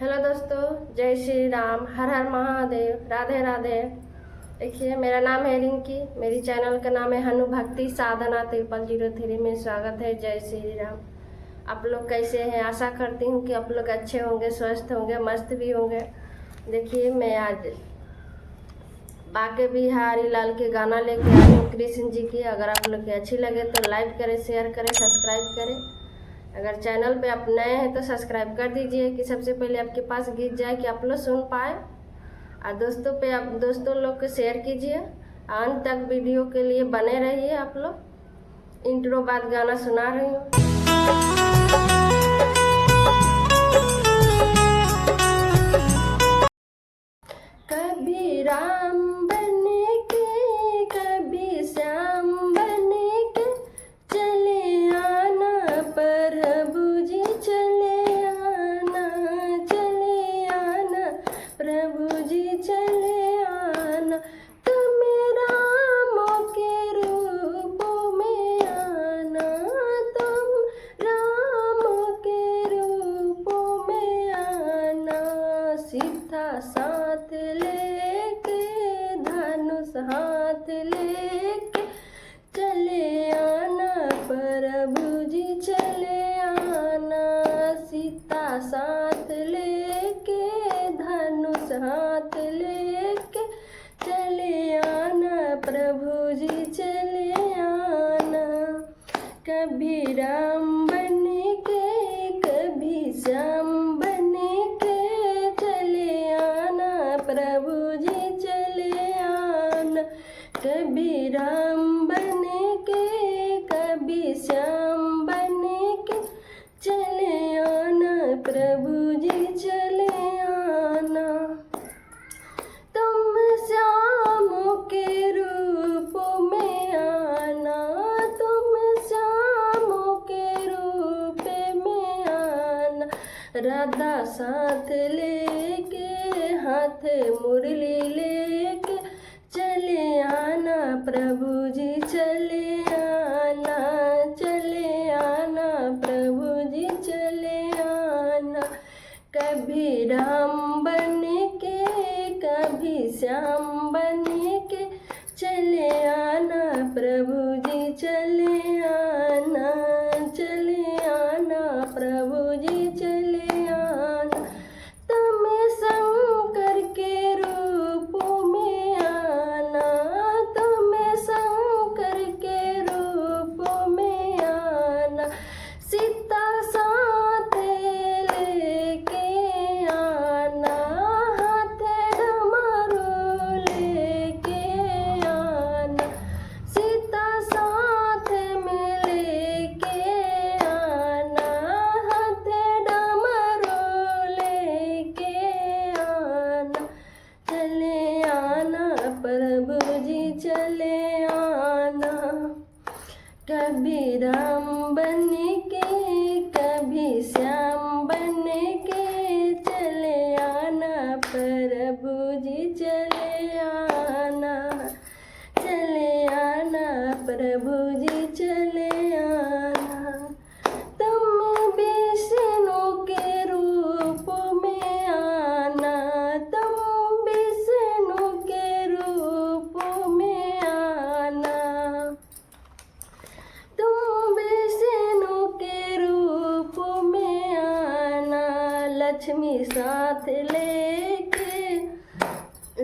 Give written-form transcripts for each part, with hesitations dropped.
Hello दोस्तों, जय श्री राम, हर हर महादेव, राधे राधे। देखिए, मेरा नाम है रिंकी, मेरी चैनल का नाम है हनु भक्ति साधना 5303 में स्वागत है। जय श्री राम। आप लोग कैसे हैं? आशा करती हूँ कि आप लोग अच्छे होंगे, स्वस्थ होंगे, मस्त भी होंगे। देखिए, मैं आज बाके बिहारी लाल के गाना लेके आई हूँ कृष्ण जी की। अगर आप लोग की अच्छी लगे तो लाइक करें, शेयर करें, सब्सक्राइब करें। अगर चैनल पे आप नए हैं तो सब्सक्राइब कर दीजिए कि सबसे पहले आपके पास गीत जाए कि आप लोग सुन पाए। और दोस्तों लोग को शेयर कीजिए। अंत तक वीडियो के लिए बने रहिए। आप लोग इंट्रो बाद गाना सुना रही हूँ। कभी राम बने के, कभी श्याम बने के चले आना प्रभु जी, चले आना, चले आना प्रभु जी, चले आना। तुम रामों के रूप में आना, तुम रामों के रूप में आना। सीता साथ लेके, धनुष हाथ लेके चले आना प्रभु जी, चले आना। सीता साथ लेके, धनुष हाथ लेके चले आना प्रभु जी, चले आना। कभी राम बने के, कभी श्याम बने के चले आना प्रभु जी, चले आना। कभी राम बने के, कभी श्याम बने के चले आना प्रभु जी, चले आना। तुम श्याम के रूप में आना, तुम श्याम के रूप में आना। राधा साथ लेके, हाथ मुरली लेके चले आना प्रभु जी, चले आना, चले आना प्रभु जी, चले आना। कभी राम बने के, कभी श्याम बने के चले आना प्रभु जी, चले आना, चले आना प्रभु जी, चले आना। तुम शंकर के रूप में आना, तुम शंकर के रूप में आना। सीता साथ लेके आना, हाथ डमरू लेके आना। सीता साथ में लेके आना, हाथ डमरू लेके आना। चले आना प्रभु जी, चले आना। कभी राम बने के, कभी श्याम बने के चले आना प्रभु जी, चले आना, चले आना प्रभु जी, चले आना। तुम विष्णु के रूप में आना, तुम विष्णु के रूप में आना। तुम विष्णु के रूप में आना। लक्ष्मी साथ लेके,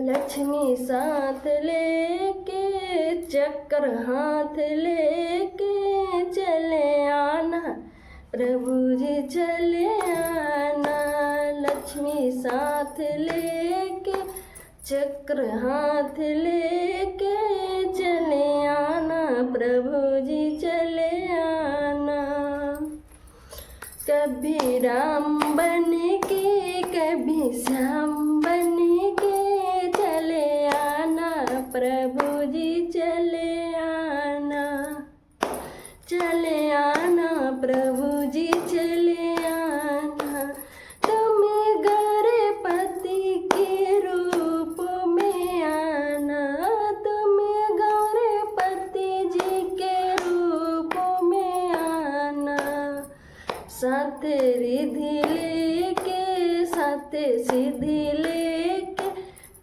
लक्ष्मी साथ लेके चक्र हाथ लेके चले आना प्रभु जी, चले आना। लक्ष्मी साथ लेके, चक्र हाथ लेके चले आना प्रभु जी, चले आना। कभी राम बने के, कभी श्याम बने के चले आना प्रभु जी, चले आना, चले आना प्रभु जी, चले आना। तुम गौरपति के रूप में आना, तुम गौरपति जी के रूप में आना। साथ रिधि लेके, साथ सीधी लेके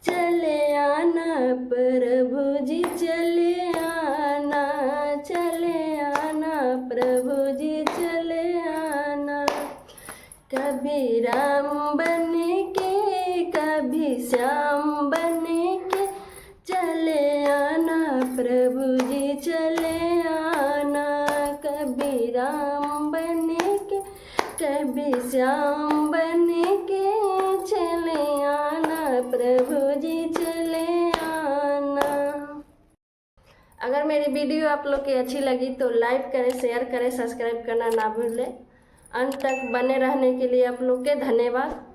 चले आना प्रभु जी, चले आना, चले आना प्रभु जी, चले आना। कभी राम बने के कभी श्याम बने के चले आना प्रभु जी, चले आना। कभी राम बने के कभी श्याम बने के चले आना प्रभु जी, चले आना। अगर मेरी वीडियो आप लोग की अच्छी लगी तो लाइक करें, शेयर करें, सब्सक्राइब करना ना भूलें। अंत तक बने रहने के लिए आप लोग के धन्यवाद।